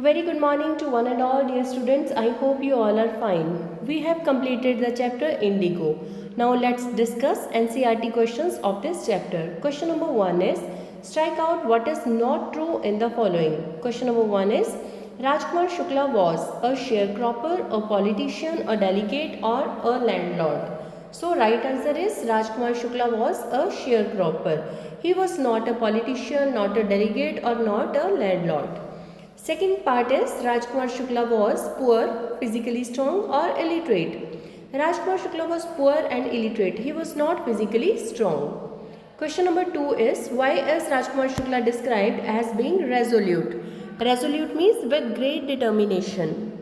Very good morning to one and all dear students. I hope you all are fine. We have completed the chapter Indigo. Now let's discuss NCERT questions of this chapter. Question number 1 is strike out what is not true in the following. Question number 1 is Rajkumar Shukla was a sharecropper, a politician, a delegate or a landlord. So right answer is Rajkumar Shukla was a sharecropper. He was not a politician, not a delegate or not a landlord. Second part is Rajkumar Shukla was poor, physically strong or illiterate. Rajkumar Shukla was poor and illiterate. He was not physically strong. Question number 2 is why is Rajkumar Shukla described as being resolute? Resolute means with great determination.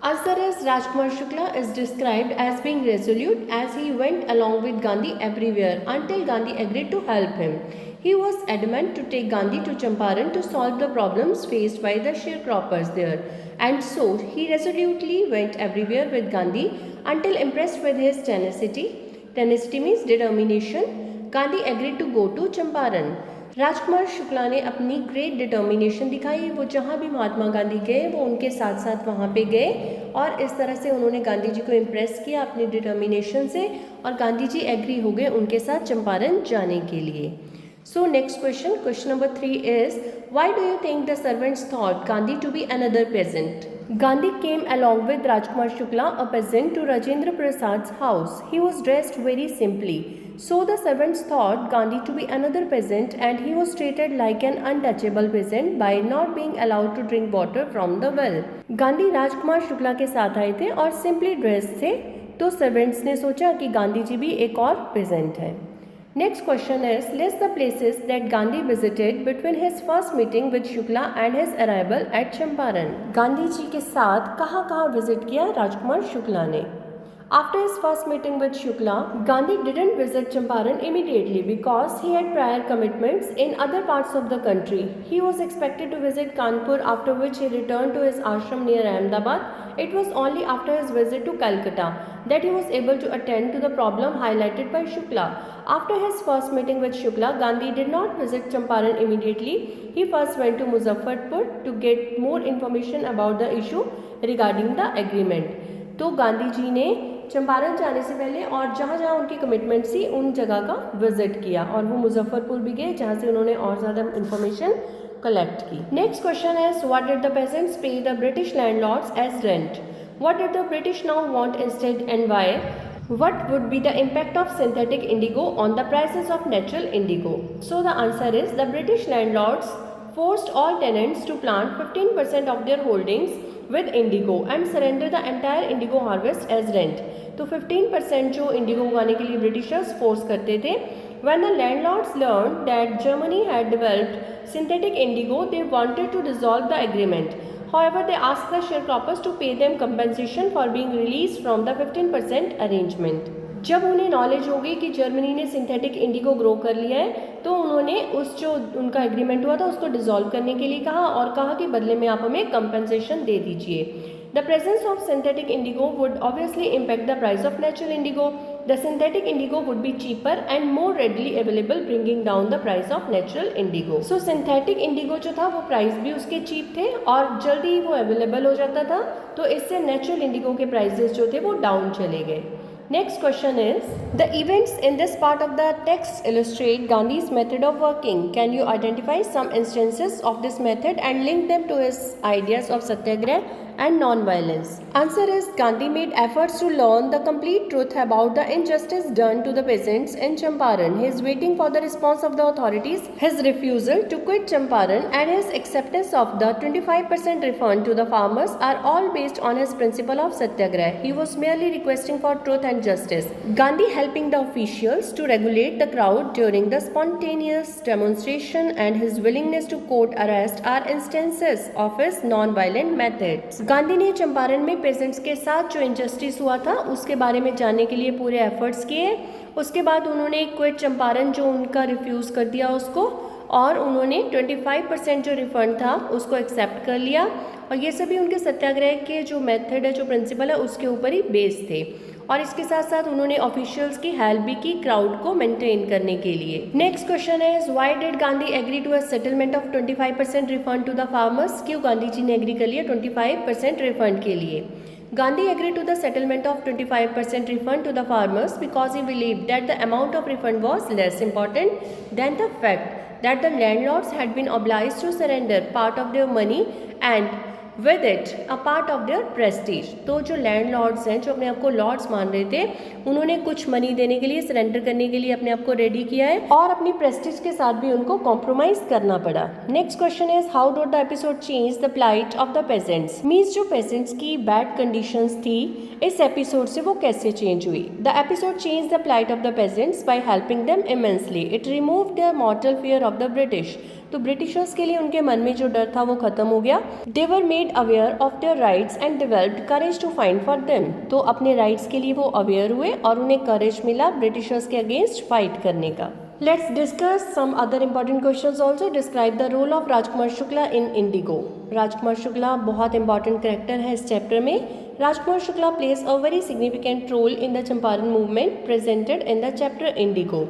Answer is Rajkumar Shukla is described as being resolute as he went along with Gandhi everywhere until Gandhi agreed to help him. He was adamant to take Gandhi to Champaran to solve the problems faced by the sharecroppers there, and so he resolutely went everywhere with Gandhi until, impressed with his tenacity, tenacity means determination, Gandhi agreed to go to Champaran. Rajkumar Shukla ने अपनी great determination दिखाई। वो जहाँ भी महात्मा गांधी गए वो उनके साथ साथ वहाँ पे गए और इस तरह से उन्होंने गांधी जी को इम्प्रेस किया अपनी डिटर्मिनेशन से और गांधी जी एग्री हो गए उनके साथ चंपारण जाने के लिए। So next question, question number 3 is why do you think the servants thought Gandhi to be another peasant? Gandhi came along with Rajkumar Shukla, a peasant, to Rajendra Prasad's house. He was dressed very simply. So the servants thought Gandhi to be another peasant and he was treated like an untouchable peasant by not being allowed to drink water from the well. Gandhi Rajkumar Shukla के साथ आए थे और simply dressed थे, तो servants ने सोचा कि गांधी जी भी एक और peasant है। Next question is list the places that Gandhi visited between his first meeting with Shukla and his arrival at Champaran. Gandhi ji के साथ कहाँ विजिट किया राजकुमार शुक्ला ने? After his first meeting with Shukla, Gandhi didn't visit Champaran immediately because he had prior commitments in other parts of the country. He was expected to visit Kanpur, after which he returned to his ashram near Ahmedabad. It was only after his visit to Calcutta that he was able to attend to the problem highlighted by Shukla. After his first meeting with Shukla, Gandhi did not visit Champaran immediately. He first went to Muzaffarpur to get more information about the issue regarding the agreement. तो गांधी जी ने चंपारण जाने से पहले और जहाँ जहाँ उनकी commitment थी उन जगह का विजिट किया और वो मुजफ्फरपुर भी गए जहाँ से उन्होंने और ज़्यादा इन्फॉर्मेशन कलेक्ट की। नेक्स्ट क्वेश्चन है what did the peasants pay the British landlords as rent? What did the British now want instead and why? What would be the impact of synthetic indigo on the prices of natural indigo? So the answer is the British landlords forced all tenants to plant 15% of their holdings with indigo and surrender the entire indigo harvest as rent. तो 15% जो Indigo उगाने के लिए Britishers force करते थे. When the landlords learned that Germany had developed synthetic indigo, they wanted to dissolve the agreement. However, they asked the sharecroppers to pay them compensation for being released from the 15% arrangement. जब उन्हें knowledge हो गई कि Germany ने synthetic Indigo grow कर लिया है तो उन्होंने उस जो उनका एग्रीमेंट हुआ था उसको डिसॉल्व करने के लिए कहा और कहा कि बदले में आप हमें कंपनसेशन दे दीजिए. The presence of synthetic indigo would obviously impact the price of natural indigo. The synthetic indigo would be cheaper and more readily available, bringing down the price of natural indigo. So synthetic indigo जो था वो price भी उसके cheap थे और जल्दी वो available हो जाता था, तो इससे नेचुरल इंडिगो के प्राइसेस जो थे वो डाउन चले गए. Next question is, the events in this part of the text illustrate Gandhi's method of working. Can you identify some instances of this method and link them to his ideas of satyagraha and non-violence? Answer is, Gandhi made efforts to learn the complete truth about the injustice done to the peasants in Champaran. His waiting for the response of the authorities, his refusal to quit Champaran and his acceptance of the 25% refund to the farmers are all based on his principle of satyagraha. He was merely requesting for truth and justice. Gandhi helping the officials to regulate the crowd during the spontaneous demonstration and his willingness to court arrest are instances of his non-violent methods. Gandhi ने चंपारण में pageants के साथ जो injustice हुआ था उसके बारे में जानने के लिए पूरे एफर्ट्स किए. उसके बाद उन्होंने क्विट चंपारण जो उनका रिफ्यूज़ कर दिया उसको, और उन्होंने 25% जो रिफंड था उसको एक्सेप्ट कर लिया. और ये सभी उनके सत्याग्रह के जो मेथड है, जो प्रिंसिपल है, उसके ऊपर ही बेस थे. और इसके साथ साथ उन्होंने ऑफिशियल्स की हेल्प भी की क्राउड को मेंटेन करने के लिए। नेक्स्ट क्वेश्चन है, why did Gandhi agree to a settlement of 25% refund to the farmers? क्यों गांधी जी ने एग्री कर लिया 25% रिफंड के लिए? Gandhi agreed to the settlement of 25% refund to the farmers because he believed that the amount of refund was less important than the fact that the landlords had been obliged to surrender part of their money and with it a part of their prestige। तो जो landlords हैं, जो अपने आप को Lord's मान रहे थे, उन्होंने कुछ मनी देने के लिए, सरेंडर करने के लिए अपने आप को रेडी किया है और अपनी प्रेस्टीज के साथ भी उनको कॉम्प्रोमाइज करना पड़ा। Next question is, how did the episode change the plight of the peasants? Means जो पेजेंट्स की बैड कंडीशंस थी, इस एपिसोड से वो कैसे चेंज हुई? The episode change the plight of the peasants by helping them immensely. It removed the mortal fear of the British. तो Britishers के लिए उनके मन में जो डर था वो खत्म हो गया। They were made aware of their rights and developed courage to fight for them. तो अपने राइट्स के लिए वो अवेयर हुए और उन्हें करेज मिला ब्रिटिशर्स के अगेंस्ट फाइट करने का। Let's discuss some other important questions also. Describe the role of Rajkumar Shukla in Indigo. Rajkumar Shukla बहुत इंपॉर्टेंट कैरेक्टर है इस चैप्टर में। Rajkumar Shukla plays a very significant role in the Champaran movement presented in the chapter Indigo.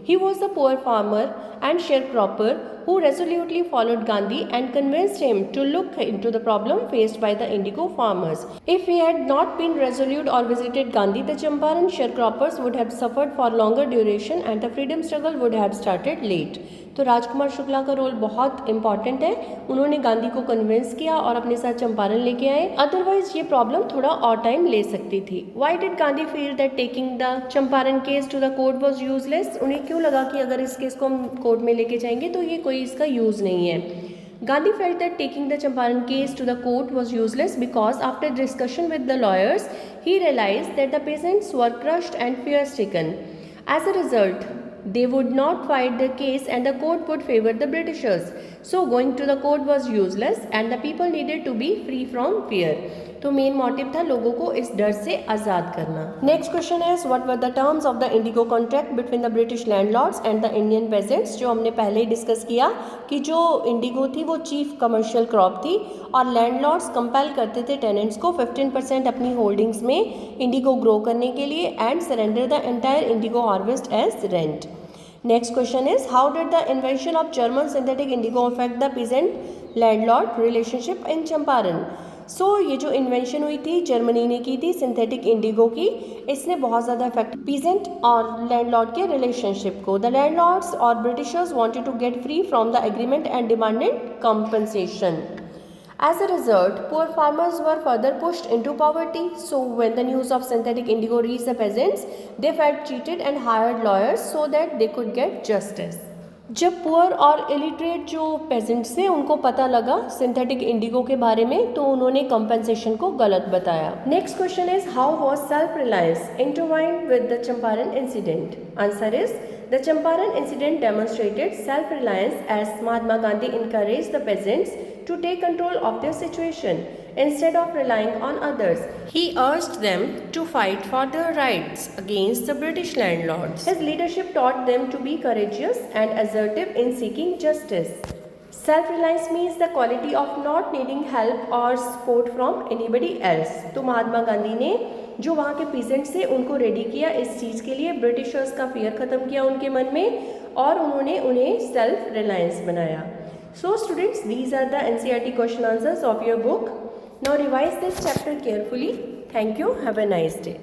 He was a poor farmer and sharecropper who resolutely followed Gandhi and convinced him to look into the problem faced by the indigo farmers. If he had not been resolute or visited Gandhi, the Champaran sharecroppers would have suffered for longer duration and the freedom struggle would have started late. तो राजकुमार शुक्ला का role बहुत important है। उन्होंने गांधी को convince किया और अपने साथ चंपारण लेके आए, अदरवाइज ये प्रॉब्लम थोड़ा और टाइम ले सकती थी। Why did Gandhi feel that taking the Champaran case to the court was useless? उन्हें क्यों लगा कि अगर इस केस को हम कोर्ट में लेके जाएंगे तो ये कोई इसका यूज नहीं है? Gandhi felt that taking the Champaran case to the court was useless because after discussion with the lawyers, he realized that the peasants were crushed and fear-stricken. As a result, they would not fight the case and the court would favor the Britishers. So going to the court was useless and the people needed to be free from fear. तो main motive था लोगों को इस डर से आज़ाद करना। Next question है, what were the terms of the Indigo contract between the British landlords and the Indian pageants? जो हमने पहले ही डिस्कस किया कि जो इंडिगो थी वो चीफ कमर्शियल क्रॉप थी और लैंडलॉर्ड्स कंपेल करते थे टेनेंट्स को 15% अपनी होल्डिंग्स में इंडिगो ग्रो करने के लिए and surrender the entire indigo harvest as rent. Next question is, how did the invention of German synthetic indigo affect the peasant landlord relationship in Champaran? ये जो इन्वेंशन हुई थी जर्मनी ने की थी सिंथेटिक इंडिगो की, इसने बहुत ज़्यादा इफेक्ट पीजेंट और लैंडलॉर्ड के रिलेशनशिप को। द लैंडलॉर्ड्स और Britishers wanted to get free from the agreement and demanded compensation. As a result, poor farmers were further pushed into poverty. So when the news of synthetic indigo reached the peasants, they felt cheated and hired lawyers so that they could get justice. जब poor और illiterate जो pageants थे उनको पता लगा synthetic Indigo के बारे में, तो उन्होंने कंपनसेशन को गलत बताया। Next question is, how was self reliance intertwined with the Champaran incident? Answer is, the Champaran incident demonstrated self reliance as Mahatma Gandhi encouraged the peasants to take control of their situation instead of relying on others. He urged them to fight for their rights against the British landlords. His leadership taught them to be courageous and assertive in seeking justice. Self-reliance means the quality of not needing help or support from anybody else. तो महात्मा गांधी ने जो वहाँ के peasants थे उनको ready किया इस चीज़ के लिए, ब्रिटिशर्स का फियर ख़त्म किया उनके मन में और उन्होंने उन्हें सेल्फ रिलायंस बनाया। So students, these are the NCERT question answers of your book. Now revise this chapter carefully. Thank you. Have a nice day.